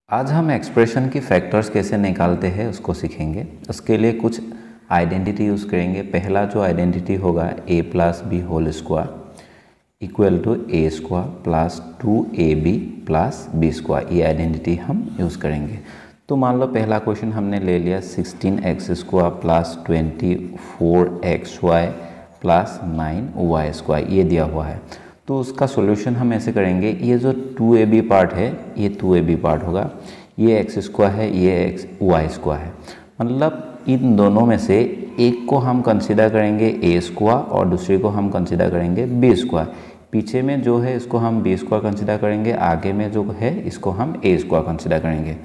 आज हम एक्सप्रेशन की फैक्टर्स कैसे निकालते हैं उसको सीखेंगे। उसके लिए कुछ आइडेंटिटी यूज़ करेंगे। पहला जो आइडेंटिटी होगा a plus B whole square equal to A square plus 2ab plus B square, ये आइडेंटिटी हम यूज़ करेंगे। तो मान लो पहला क्वेश्चन हमने ले लिया 16x square plus 24xy plus 9y square, ये दिया हुआ है। तो उसका सॉल्यूशन हम ऐसे करेंगे, ये जो 2ab पार्ट है ये 2ab पार्ट होगा, ये एक्स स्क्वायर है, ये एक्स वाई स्क्वायर है। मतलब इन दोनों में से एक को हम कंसीडर करेंगे ए स्क्वायर और दूसरे को हम कंसीडर करेंगे बी स्क्वायर। पीछे में जो है इसको हम बी स्क्वायर कंसीडर करेंगे, आगे में जो है इसको हम ए स्क्वायर कंसीडर करेंगे।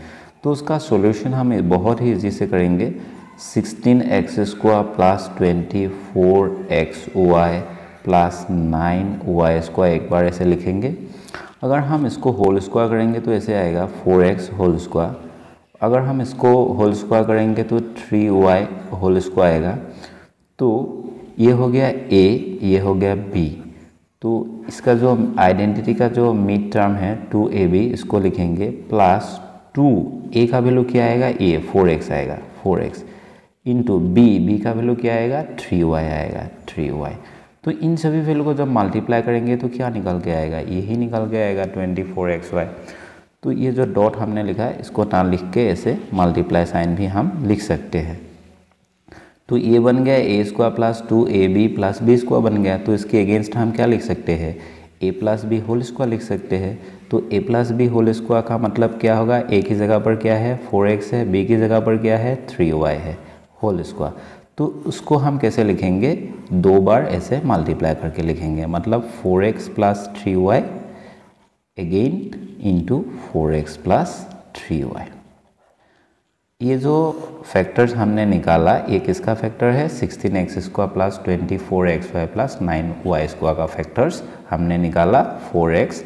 तो उसका सॉल्यूशन हम बहुत ही ईजी से करेंगे। 16x square plus 24xy plus 9y square, एक बार ऐसे लिखेंगे। अगर हम इसको होल स्क्वायर करेंगे तो ऐसे आएगा 4x होल स्क्वायर। अगर हम इसको होल स्क्वायर करेंगे तो 3y होल स्क्वायर आएगा। तो ये हो गया a, ये हो गया b। तो इसका जो आइडेंटिटी का जो मिड टर्म है 2ab, इसको लिखेंगे प्लस 2 a का वैल्यू क्या आएगा, a 4x आएगा, 4x इंटू b का वैल्यू क्या आएगा 3y आएगा, 3y। तो इन सभी वैल्यू को जब मल्टीप्लाई करेंगे तो क्या निकल के आएगा, यही निकल के आएगा 24xy। तो ये जो डॉट हमने लिखा है इसको ना लिख के ऐसे मल्टीप्लाई साइन भी हम लिख सकते हैं। तो ये बन गया a square plus 2ab plus B square बन गया। तो इसके अगेंस्ट हम क्या लिख सकते हैं, a plus B whole square लिख सकते हैं। तो a plus B whole square का मतलब क्या होगा, a की जगह पर क्या है 4x है, b की जगह पर क्या है 3y है होल स्क्वायर। तो उसको हम कैसे लिखेंगे, दो बार ऐसे मल्टीप्लाई करके लिखेंगे, मतलब 4x plus 3y again into 4x plus 3y। ये जो फैक्टर्स हमने निकाला ये किसका फैक्टर है, 16x square plus 24xy plus 9y square का फैक्टर्स हमने निकाला 4x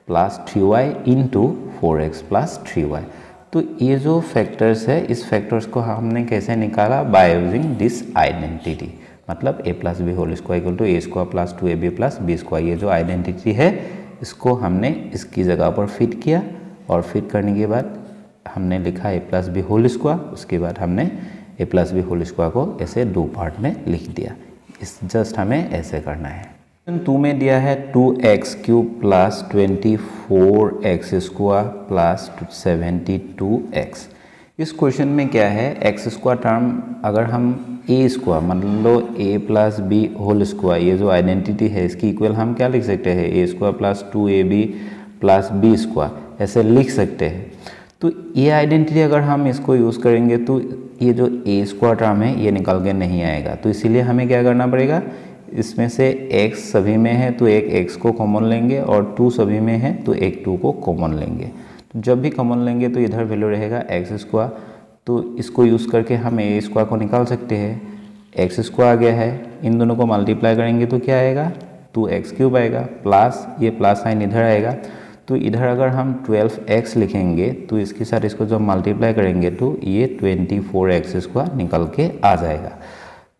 plus 3y into 4x plus 3y। तो ये जो फैक्टर्स है इस फैक्टर्स को हमने कैसे निकाला, बाय यूजिंग दिस आइडेंटिटी। मतलब a plus B whole square equal to A square plus 2ab plus B square. ये जो आइडेंटिटी है इसको हमने इसकी जगह पर फिट किया और फिट करने के बाद हमने लिखा a plus B whole square. उसके बाद हमने a plus B whole square को ऐसे दो पार्ट में लिख दिया। इस जस्ट हमें ऐसे करना है। 2 में दिया है 2x cube plus 24x square plus 72x। इस क्वेश्चन में क्या है, एक्स स्क्वायर टर्म अगर हम ए स्क्वायर मान लो a plus B whole square, ये जो आइडेंटिटी है इसकी इक्वल हम क्या लिख सकते हैं, a square plus 2ab plus B square ऐसे लिख सकते हैं। तो ये आइडेंटिटी अगर हम इसको यूज़ करेंगे तो ये जो a स्क्वायर टर्म है ये निकल के नहीं आएगा। तो इसीलिए हमें क्या करना पड़ेगा, इसमें से x सभी में है तो एक x को कॉमन लेंगे और 2 सभी में है तो एक 2 को कॉमन लेंगे। तो जब भी कॉमन लेंगे तो इधर वैल्यू रहेगा x स्क्वायर। तो इसको यूज़ करके हम a स्क्वायर को निकाल सकते हैं। x स्क्वायर आ गया है, इन दोनों को मल्टीप्लाई करेंगे तो क्या आएगा 2x क्यूब आएगा, प्लस ये प्लस साइन इधर आएगा। तो इधर अगर हम 12x लिखेंगे तो इसके साथ इसको जब मल्टीप्लाई करेंगे तो ये 24x स्क्वायर निकल के आ जाएगा।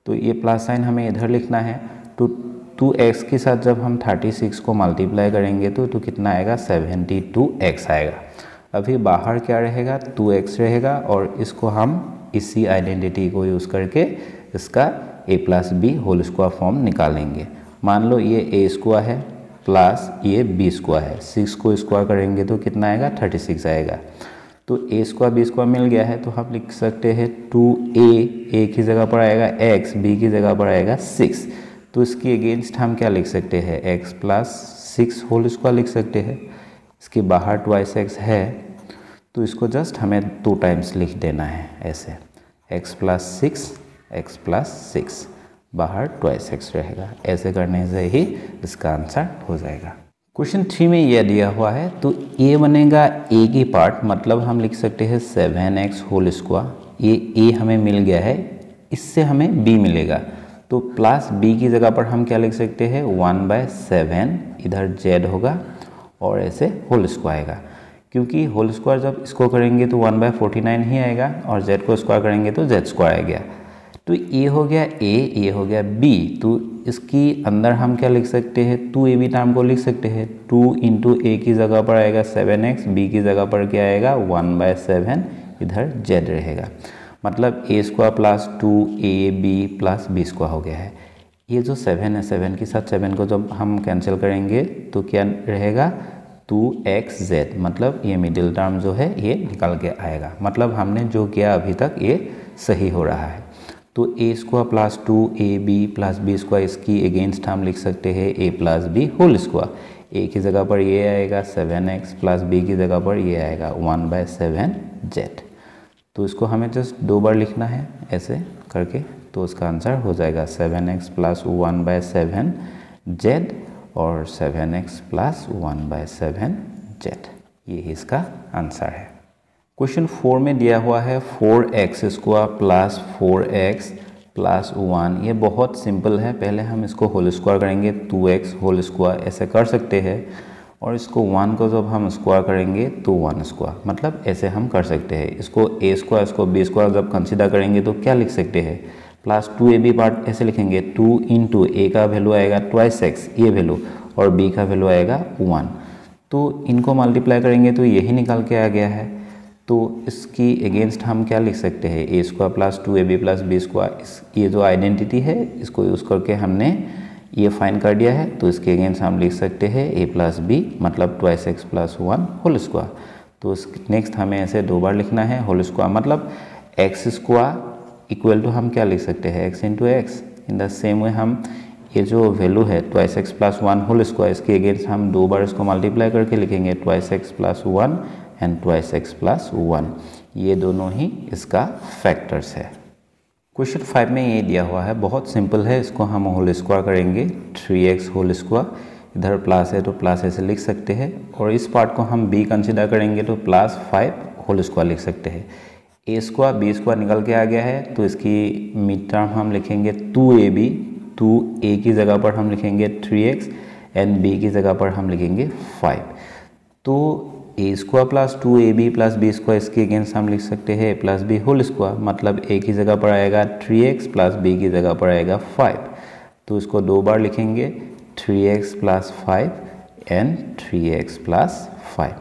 तो ये प्लस साइन हमें इधर लिखना है। तो 2x के साथ जब हम 36 को मल्टीप्लाई करेंगे तो कितना आएगा 72x आएगा। अभी बाहर क्या रहेगा 2x रहेगा और इसको हम इसी आइडेंटिटी को यूज़ करके इसका a plus B whole square form निकालेंगे। मान लो ये a स्क्वायर है प्लस ये b स्क्वायर है, 6 को स्क्वायर करेंगे तो कितना आएगा 36 आएगा। तो a स्क्वायर बी स्क्वायर मिल गया है तो हम लिख सकते हैं 2a की जगह पर आएगा x, b की जगह पर आएगा 6। तो इसके अगेंस्ट हम क्या लिख सकते हैं, x प्लस 6 होल स्क्वायर लिख सकते हैं। इसके बाहर ट्वाइस x है तो इसको जस्ट हमें 2 टाइम्स लिख देना है ऐसे, x प्लस 6 बाहर ट्वाइस x रहेगा। ऐसे करने से ही इसका आंसर हो जाएगा। क्वेश्चन 3 में यह दिया हुआ है तो a बनेगा a की पार्ट, मतलब हम लिख सकते हैं 7x होल स्क्वायर। ये a हमें मिल गया है, इससे हमें b मिलेगा तो प्लस b की जगह पर हम क्या लिख सकते हैं 1/7, इधर z होगा और ऐसे होल स्क्वायर आएगा। क्योंकि होल स्क्वायर जब इसको करेंगे तो 1/49 ही आएगा और z को स्क्वायर करेंगे तो z स्क्वायर आ गया। तो ये हो गया ए, ये हो गया बी। तो इसकी अंदर हम क्या लिख सकते हैं, 2ab टर्म को लिख सकते हैं। 2 इंटू ए की जगह पर आएगा 7x, बी की जगह पर क्या आएगा 1/7, इधर z रहेगा। मतलब A square plus 2ab plus B square हो गया है। ये जो 7 है, 7 के साथ 7 को जब हम कैंसिल करेंगे तो क्या रहेगा 2xz। मतलब ये मिडिल टर्म जो है ये निकल के आएगा। मतलब हमने जो किया अभी तक ये सही हो रहा है। तो A square plus 2ab plus B square, इसकी अगेंस्ट हम लिख सकते हैं a plus B whole square. A की जगह पर ये आएगा 7x प्लस बी की जगह पर ये आएगा 1/7z। तो इसको हमें जस्ट 2 बार लिखना है ऐसे करके, तो उसका आंसर हो जाएगा 7x प्लस 1/7z और 7x प्लस 1/7z। ये इसका आंसर है। क्वेश्चन 4 में दिया हुआ है 4x square plus 4x plus 1। ये बहुत सिंपल है। पहले हम इसको होल स्क्वायर करेंगे, 2x होल स्क्वायर ऐसे कर सकते हैं। और इसको 1 को जब हम स्क्वायर करेंगे तो 1 स्क्वायर, मतलब ऐसे हम कर सकते हैं। इसको a स्क्वायर, इसको b स्क्वायर जब कंसीडर करेंगे तो क्या लिख सकते हैं, प्लस 2ab पार्ट ऐसे लिखेंगे, 2 इंटू ए का वैल्यू आएगा 2x ये वैल्यू, और b का वैल्यू आएगा 1। तो इनको मल्टीप्लाई करेंगे तो यही निकल के आ गया है। तो इसकी अगेंस्ट हम क्या लिख सकते हैं, a square plus 2ab plus B square. ये जो आइडेंटिटी है इसको यूज़ करके हमने ये फाइंड कर दिया है। तो इसके अगेंस्ट हम लिख सकते हैं a प्लस बी, मतलब 2x प्लस 1 होल स्क्वायर। तो नेक्स्ट हमें ऐसे 2 बार लिखना है होल स्क्वायर, मतलब x स्क्वायर इक्वल टू हम क्या लिख सकते हैं, x into x. In the same way हम ये जो वैल्यू है 2x प्लस 1 होल स्क्वायर, इसके अगेंस्ट हम 2 बार इसको मल्टीप्लाई करके लिखेंगे 2x plus 1 and 2x plus 1। ये दोनों ही इसका फैक्टर्स है। क्वेश्चन 5 में ये दिया हुआ है, बहुत सिंपल है। इसको हम होल स्क्वायर करेंगे, 3x होल स्क्वायर, इधर प्लस है तो प्लस ऐसे लिख सकते हैं। और इस पार्ट को हम b कंसिडर करेंगे तो प्लस 5 होल स्क्वायर लिख सकते हैं। a स्क्वायर b स्क्वायर निकल के आ गया है, तो इसकी मिड टर्म हम लिखेंगे 2ab। 2a की जगह पर हम लिखेंगे 3x एंड b की जगह पर हम लिखेंगे 5। तो a square plus 2ab plus B square, इसके अगेंस्ट हम लिख सकते हैं a plus B whole square. मतलब a की जगह पर आएगा 3x प्लस b की जगह पर आएगा 5। तो इसको 2 बार लिखेंगे, 3x plus 5 and 3x plus 5।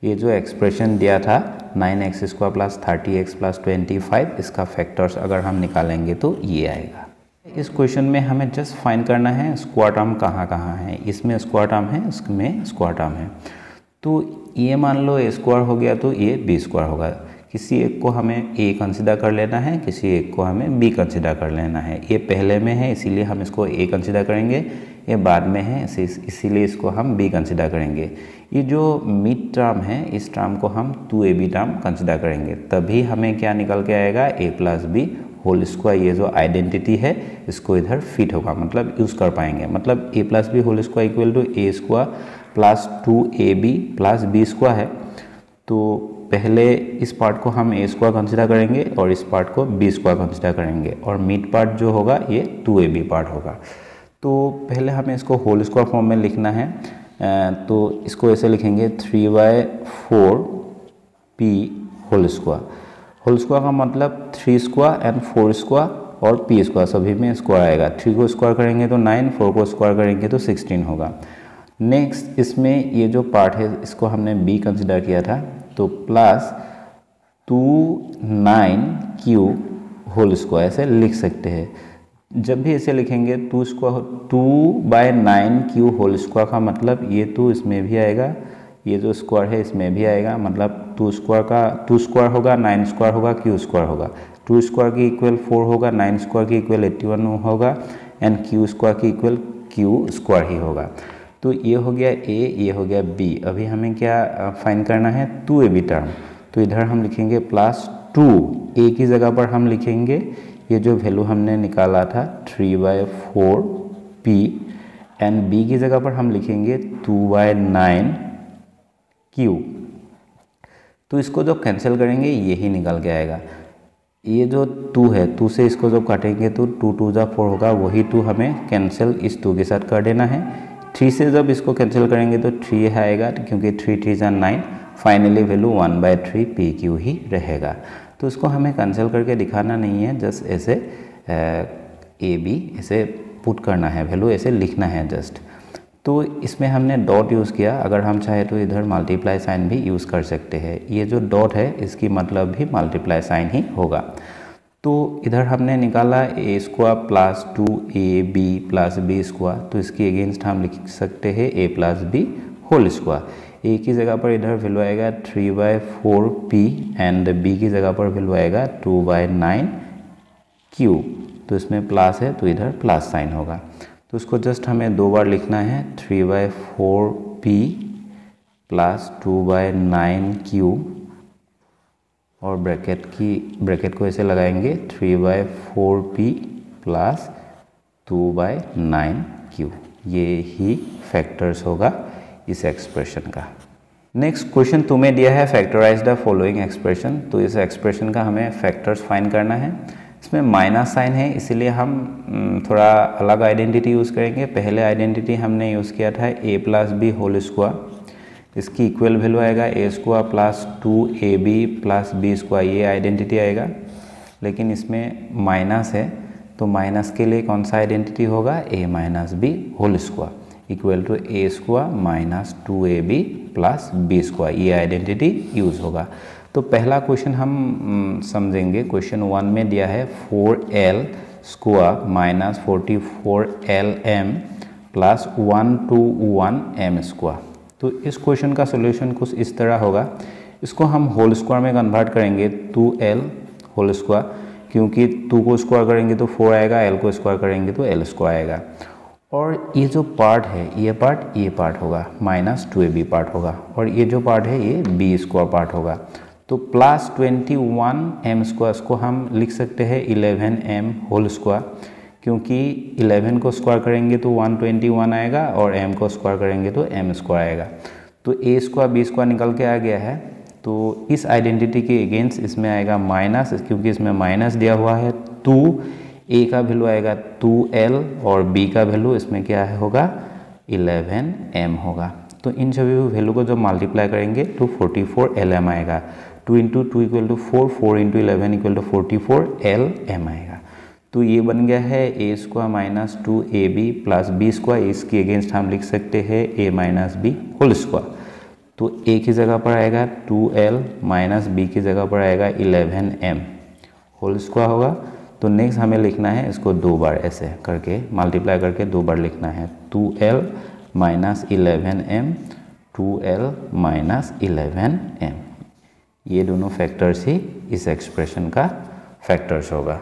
ये जो एक्सप्रेशन दिया था 9x square plus 30x plus 25, इसका फैक्टर्स अगर हम निकालेंगे तो ये आएगा। इस क्वेश्चन में हमें जस्ट फाइंड करना है स्क्वायर टर्म कहाँ कहाँ है। इसमें स्क्वायर टर्म है, इसमें स्क्वायर टर्म है। तो ये मान लो a स्क्वायर हो गया तो ये b स्क्वायर होगा। किसी एक को हमें a कंसिडर कर लेना है, किसी एक को हमें b कंसिडर कर लेना है। ये पहले में है इसीलिए हम इसको a कंसिडर करेंगे, ये बाद में है इसीलिए इसको हम b कंसिडर करेंगे। ये जो मिड टर्म है इस टर्म को हम 2ab टर्म कंसिडर करेंगे, तभी हमें क्या निकल के आएगा a plus B whole square. ये जो आइडेंटिटी है इसको इधर फिट होगा, मतलब यूज़ कर पाएंगे। मतलब a plus B whole square equal to a square plus 2ab plus B square है। तो पहले इस पार्ट को हम a स्क्वायर कंसिडर करेंगे और इस पार्ट को b स्क्वायर कंसिडर करेंगे, और मिड पार्ट जो होगा ये 2ab पार्ट होगा। तो पहले हमें इसको होल स्क्वायर फॉर्म में लिखना है। तो इसको ऐसे लिखेंगे 3/4p whole square. Whole square का मतलब 3 स्क्वायर एंड 4 स्क्वायर और p स्क्वायर, सभी में स्क्वायर आएगा। 3 को स्क्वायर करेंगे तो 9, 4 को स्क्वायर करेंगे तो 16 होगा। नेक्स्ट इसमें ये जो पार्ट है इसको हमने b कंसिडर किया था, तो प्लस 29q होल स्क्वायर ऐसे लिख सकते हैं। जब भी ऐसे लिखेंगे 2/9q होल स्क्वायर का मतलब ये 2 इसमें भी आएगा, ये जो स्क्वायर है इसमें भी आएगा। मतलब 2 स्क्वायर होगा, 9 स्क्वायर होगा, q स्क्वायर होगा। 2 स्क्वायर की इक्वल 4 होगा, 9 स्क्वायर की इक्वल 81 होगा एंड q स्क्वायर की इक्वल q स्क्वायर ही होगा। तो ये हो गया a, ये हो गया b। अभी हमें क्या फाइंड करना है 2ab टर्म। तो इधर हम लिखेंगे प्लस 2, a की जगह पर हम लिखेंगे ये जो वैल्यू हमने निकाला था 3/4p एंड b की जगह पर हम लिखेंगे 2/9q। तो इसको जब कैंसिल करेंगे यही निकल के आएगा। ये जो 2 है, 2 से इसको जब काटेंगे तो 2 2 जा 4 होगा, वही 2 हमें कैंसिल इस 2 के साथ कर देना है। 3 से जब इसको कैंसिल करेंगे तो 3 आएगा, क्योंकि 3 3 जा 9। फाइनली वैल्यू 1/3pq ही रहेगा। तो इसको हमें कैंसिल करके दिखाना नहीं है, जस्ट ऐसे ए बी ऐसे पुट करना है, वैल्यू ऐसे लिखना है जस्ट। तो इसमें हमने डॉट यूज़ किया, अगर हम चाहे तो इधर मल्टीप्लाई साइन भी यूज़ कर सकते हैं। ये जो डॉट है इसकी मतलब भी मल्टीप्लाई साइन ही होगा। तो इधर हमने निकाला A square plus 2ab plus B square, तो इसकी अगेंस्ट हम लिख सकते हैं a plus B whole square. A की जगह पर इधर वैल्यू आएगा 3/4p एंड b की जगह पर वैल्यू आएगा 2/9q। तो इसमें प्लस है तो इधर प्लस साइन होगा, तो उसको जस्ट हमें 2 बार लिखना है, 3/4p प्लस 2/9q और ब्रैकेट को ऐसे लगाएंगे 3/4p प्लस 2/9q। ये ही फैक्टर्स होगा इस एक्सप्रेशन का। नेक्स्ट क्वेश्चन तुम्हें दिया है फैक्टराइज द फॉलोइंग एक्सप्रेशन। तो इस एक्सप्रेशन का हमें फैक्टर्स फाइंड करना है। इसमें माइनस साइन है, इसीलिए हम थोड़ा अलग आइडेंटिटी यूज़ करेंगे। पहले आइडेंटिटी हमने यूज़ किया था a plus B whole square, इसकी इक्वल वैल्यू आएगा a square plus 2ab plus B square, ये आइडेंटिटी आएगा। लेकिन इसमें माइनस है तो माइनस के लिए कौन सा आइडेंटिटी होगा, a minus B whole square equal to a square minus 2ab plus B square, ये आइडेंटिटी यूज़ होगा। तो पहला क्वेश्चन हम समझेंगे। क्वेश्चन 1 में दिया है 4l square minus 44lm plus 121m square. तो इस क्वेश्चन का सॉल्यूशन कुछ इस तरह होगा। इसको हम होल स्क्वायर में कन्वर्ट करेंगे 2l होल स्क्वायर, क्योंकि 2 को स्क्वायर करेंगे तो 4 आएगा, l को स्क्वायर करेंगे तो l स्क्वायर आएगा। और ये जो पार्ट है ये पार्ट होगा माइनस 2ab पार्ट होगा, और ये जो पार्ट है ये b स्क्वायर पार्ट होगा। तो प्लस 21m स्क्वायर को हम लिख सकते हैं 11m होल स्क्वायर, क्योंकि 11 को स्क्वायर करेंगे तो 121 आएगा और m को स्क्वायर करेंगे तो m स्क्वायर आएगा। तो a स्क्वायर b स्क्वायर निकल के आ गया है। तो इस आइडेंटिटी के अगेंस्ट इसमें आएगा माइनस, क्योंकि इसमें माइनस दिया हुआ है। 2 a का वैल्यू आएगा 2l और b का वैल्यू इसमें क्या है होगा 11m होगा। तो इन सभी वैल्यू को जब मल्टीप्लाई करेंगे तो 44lm आएगा। 2 into 2 equal to 4, 4 into 11 equal to 44lm आएगा। तो ये बन गया है a square minus 2ab plus B square, इसके अगेंस्ट हम लिख सकते हैं a minus B whole square. तो a की जगह पर आएगा 2l माइनस b की जगह पर आएगा 11m होल स्क्वायर होगा। तो नेक्स्ट हमें लिखना है इसको 2 बार ऐसे करके मल्टीप्लाई करके 2 बार लिखना है, 2l minus 11m 2l minus 11m। ये दोनों फैक्टर्स ही इस एक्सप्रेशन का फैक्टर्स होगा।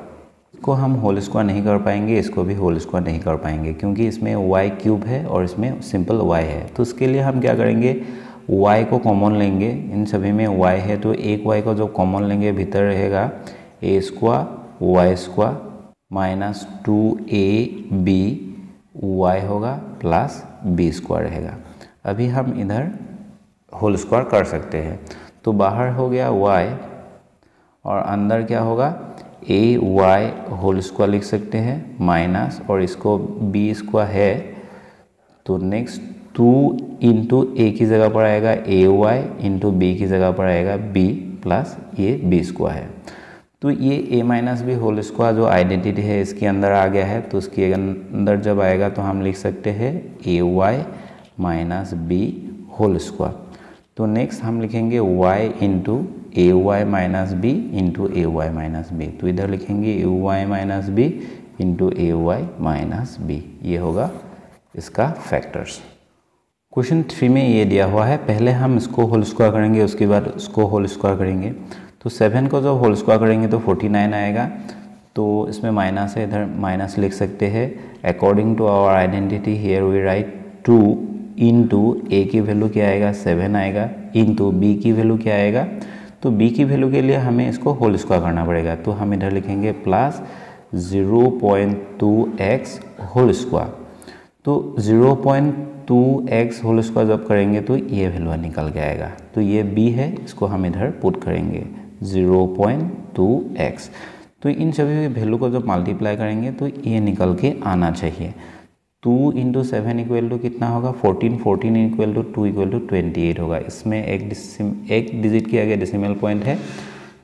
इसको हम होल स्क्वायर नहीं कर पाएंगे, इसको भी होल स्क्वायर नहीं कर पाएंगे, क्योंकि इसमें y क्यूब है और इसमें सिंपल y है। तो उसके लिए हम क्या करेंगे, y को कॉमन लेंगे। इन सभी में y है तो एक y को जो कॉमन लेंगे भीतर रहेगा a square y square minus 2ab y होगा प्लस b स्क्वायर रहेगा। अभी हम इधर होल स्क्वायर कर सकते हैं। तो बाहर हो गया y और अंदर क्या होगा a y होल स्क्वायर लिख सकते हैं माइनस, और इसको b स्क्वायर है तो नेक्स्ट 2 इंटू a की जगह पर आएगा a y इंटू b की जगह पर आएगा b प्लस ये b स्क्वायर है। तो ये a minus B whole square जो आइडेंटिटी है इसके अंदर आ गया है, तो उसके अंदर जब आएगा तो हम लिख सकते हैं a y minus B whole square. तो नेक्स्ट हम लिखेंगे y into A Y minus B into A Y minus B. तो इधर लिखेंगे A Y minus B into A Y minus B, ये होगा इसका फैक्टर्स। क्वेश्चन 3 में ये दिया हुआ है, पहले हम इसको होल स्क्वायर करेंगे उसके बाद इसको होल स्क्वायर करेंगे। तो 7 को जब होल स्क्वायर करेंगे तो 49 आएगा। तो इसमें माइनस है, इधर माइनस लिख सकते हैं। According to our identity here we write 2 into A की वैल्यू क्या आएगा 7 आएगा, इंटू बी की वैल्यू क्या आएगा। तो b की वैल्यू के लिए हमें इसको होल स्क्वायर करना पड़ेगा। तो हम इधर लिखेंगे प्लस 0.2x होल स्क्वायर। तो 0.2x होल स्क्वायर जब करेंगे तो ये वैल्यू निकल के आएगा। तो ये b है, इसको हम इधर पुट करेंगे 0.2x। तो इन सभी वैल्यू को जब मल्टीप्लाई करेंगे तो ये निकल के आना चाहिए। 2 इंटू 7 इक्वल टू कितना होगा 14, 14 इक्वल टू 2 इक्वल टू 28 होगा। इसमें एक डिजिट किया गया डेसिमल पॉइंट है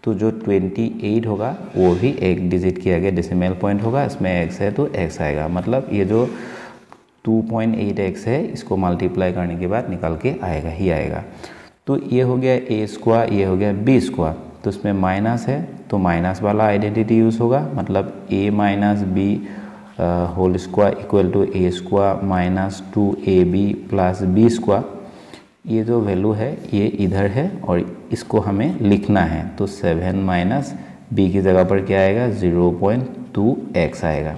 तो जो 28 होगा वो भी एक डिजिट किया गया डेसिमल पॉइंट होगा, इसमें x है तो x आएगा। मतलब ये जो 2.8x है इसको मल्टीप्लाई करने के बाद निकल के आएगा ही आएगा। तो ये हो गया a स्क्वायर, ये हो गया b स्क्वायर। तो इसमें माइनस है तो माइनस वाला आइडेंटिटी यूज़ होगा, मतलब a minus B whole square equal to a square minus 2ab plus b square. ये जो वैल्यू है ये इधर है और इसको हमें लिखना है। तो 7 माइनस b की जगह पर क्या आएगा 0.2x आएगा।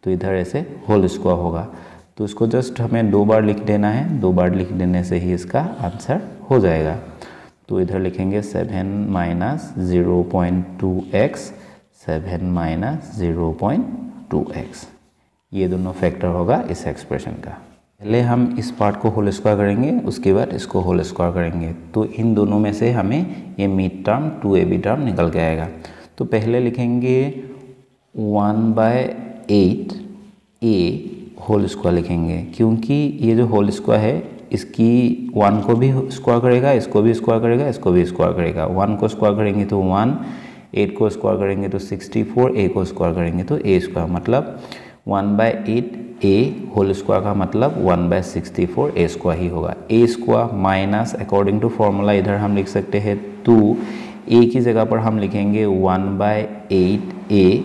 तो इधर ऐसे होल स्क्वायर होगा। तो इसको जस्ट हमें 2 बार लिख देना है, 2 बार लिख देने से ही इसका आंसर हो जाएगा। तो इधर लिखेंगे 7 माइनस 0.2x, 7 माइनस 0.2x। ये दोनों फैक्टर होगा इस एक्सप्रेशन का। पहले हम इस पार्ट को होल स्क्वायर करेंगे, उसके बाद इसको होल स्क्वायर करेंगे। तो इन दोनों में से हमें ये मिड टर्म 2ab टर्म निकल के आएगा। तो पहले लिखेंगे 1/8 a होल स्क्वायर लिखेंगे, क्योंकि ये जो होल स्क्वायर है इसकी 1 को भी स्क्वायर करेगा, इसको भी स्क्वायर करेगा, इसको भी स्क्वायर करेगा। 1 को स्क्वायर करेंगे तो 1, 8 को स्क्वायर करेंगे तो 64, a को स्क्वायर करेंगे तो a स्क्वायर। मतलब 1/8 a होल स्क्वायर का मतलब 1/64 a स्क्वायर ही होगा। a square minus according to formula इधर हम लिख सकते हैं 2, a की जगह पर हम लिखेंगे 1/8 a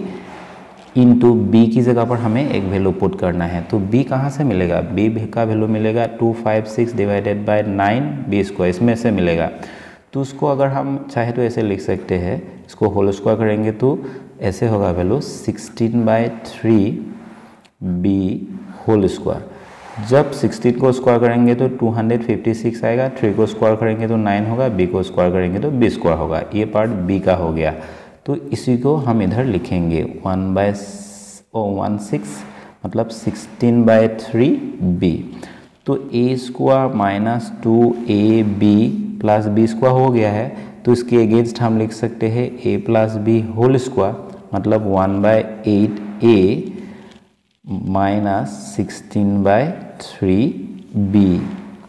इंटू b की जगह पर हमें एक वैल्यू पुट करना है। तो b कहाँ से मिलेगा, b का वैल्यू मिलेगा 256 डिवाइडेड बाय 9 b स्क्वायर, इसमें से मिलेगा। तो उसको अगर हम चाहे तो ऐसे लिख सकते हैं, इसको होल स्क्वायर करेंगे तो ऐसे होगा वैल्यू 16/3 b होल स्क्वायर। जब 16 को स्क्वायर करेंगे तो 256 आएगा, 3 को स्क्वायर करेंगे तो 9 होगा, b को स्क्वायर करेंगे तो b स्क्वायर होगा। ये पार्ट b का हो गया। तो इसी को हम इधर लिखेंगे 1/16 मतलब 16/3 b। तो a square minus 2ab plus b square हो गया है। तो इसके अगेंस्ट हम लिख सकते हैं a plus b whole square, मतलब 1/8 a माइनस 16/3 b,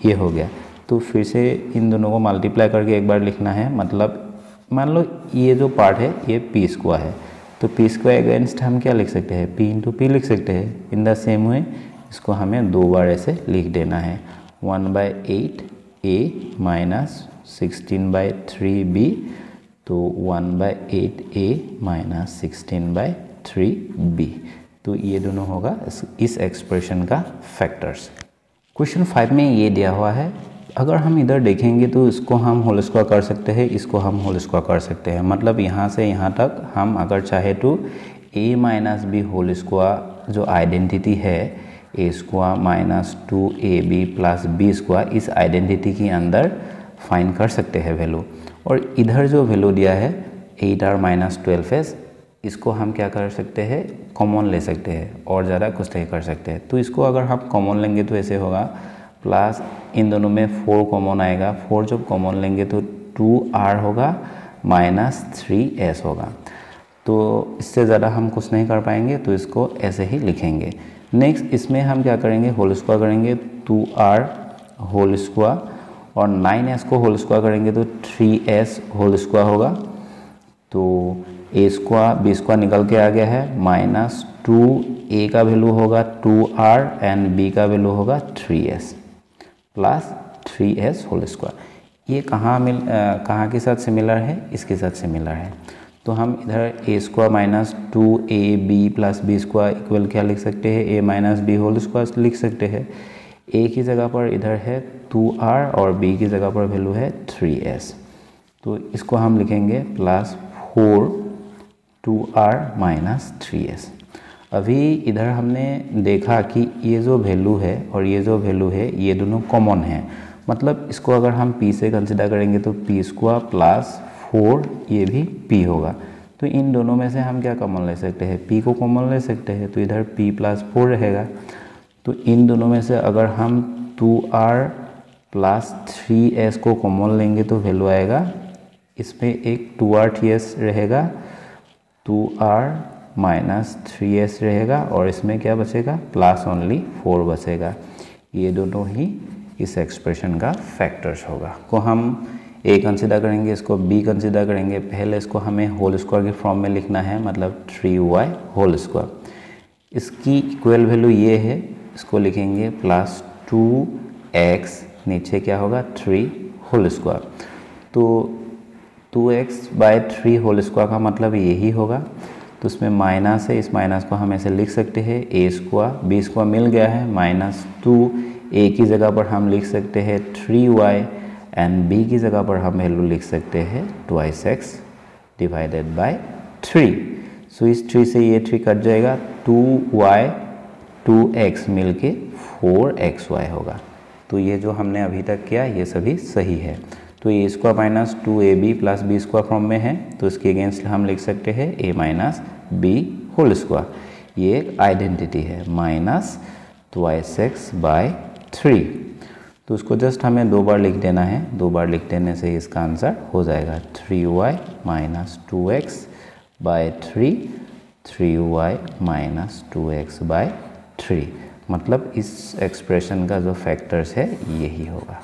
ये हो गया। तो फिर से इन दोनों को मल्टीप्लाई करके एक बार लिखना है। मतलब मान लो ये जो पार्ट है ये p स्क्वायर है, तो p स्क्वायर अगेंस्ट हम क्या लिख सकते हैं, p इंटू पी लिख सकते हैं। इन द सेम वे इसको हमें 2 बार ऐसे लिख देना है, 1/8 a माइनस 16/3 b। तो 1/8 a माइनस 16/3 b। तो ये दोनों होगा इस एक्सप्रेशन का फैक्टर्स। क्वेश्चन 5 में ये दिया हुआ है। अगर हम इधर देखेंगे तो इसको हम होल स्क्वायर कर सकते हैं, इसको हम होल स्क्वायर कर सकते हैं। मतलब यहाँ से यहाँ तक हम अगर चाहे तो a minus B whole square जो आइडेंटिटी है a square minus 2ab plus b square, इस आइडेंटिटी के अंदर फाइंड कर सकते हैं वैल्यू। और इधर जो वैल्यू दिया है 8r माइनस 12s, इसको हम क्या कर सकते हैं, कॉमन ले सकते हैं और ज़्यादा कुछ नहीं कर सकते हैं। तो इसको अगर हम कॉमन लेंगे तो ऐसे होगा, प्लस इन दोनों में 4 कॉमन आएगा, 4 जब कॉमन लेंगे तो 2r होगा माइनस 3s होगा। तो इससे ज़्यादा हम कुछ नहीं कर पाएंगे, तो इसको ऐसे ही लिखेंगे। नेक्स्ट इसमें हम क्या करेंगे, होल स्क्वायर करेंगे 2r होल स्क्वायर, और 9s को होल स्क्वायर करेंगे तो 3s होल स्क्वायर होगा। तो a स्क्वायर b स्क्वायर निकल के आ गया है, माइनस 2a का वैल्यू होगा 2r एंड b का वैल्यू होगा 3s plus 3s whole square. ये कहाँ के साथ सिमिलर है, इसके साथ सिमिलर है। तो हम इधर a square minus 2ab plus b square equal क्या लिख सकते हैं, a minus b whole square लिख सकते हैं। a की जगह पर इधर है 2r और b की जगह पर वैल्यू है 3s। तो इसको हम लिखेंगे प्लस 4 2r माइनस 3s। अभी इधर हमने देखा कि ये जो वैल्यू है और ये जो वैल्यू है ये दोनों कॉमन है। मतलब इसको अगर हम p से कंसिडर करेंगे तो p स्क्वायर प्लस 4 ये भी p होगा। तो इन दोनों में से हम क्या कॉमन ले सकते हैं, p को कॉमन ले सकते हैं। तो इधर p प्लस 4 रहेगा। तो इन दोनों में से अगर हम 2r प्लस 3s को कॉमन लेंगे तो वैल्यू आएगा, इसमें एक 2r 3s रहेगा, 2r माइनस 3s रहेगा, और इसमें क्या बचेगा, प्लस ओनली 4 बचेगा। ये दोनों ही इस एक्सप्रेशन का फैक्टर्स होगा। को हम ए कंसिडर करेंगे, इसको बी कंसिडर करेंगे। पहले इसको हमें होल स्क्वायर के फॉर्म में लिखना है, मतलब 3y होल स्क्वायर। इसकी इक्वल वैल्यू ये है, इसको लिखेंगे प्लस 2x, नीचे क्या होगा 3 होल स्क्वायर। तो 2x/3 होल स्क्वायर का मतलब यही होगा। तो इसमें माइनस है, इस माइनस को हम ऐसे लिख सकते हैं a स्क्वायर, b स्क्वायर मिल गया है -2, a की जगह पर हम लिख सकते हैं 3y एंड b की जगह पर हम वैल्यू लिख सकते हैं 2x डिवाइडेड बाय 3। सो इस 3 से ये 3 कट जाएगा, 2y 2x मिल के 4xy होगा। तो ये जो हमने अभी तक किया ये सभी सही है। तो a square minus 2ab plus B square form में है, तो इसके अगेंस्ट हम लिख सकते हैं a minus B whole square. ये एक आइडेंटिटी है, माइनस 2x/3। तो उसको जस्ट हमें 2 बार लिख देना है, 2 बार लिख देने से इसका आंसर हो जाएगा 3y minus 2x/3, 3y minus 2x/3। मतलब इस एक्सप्रेशन का जो फैक्टर्स है यही होगा।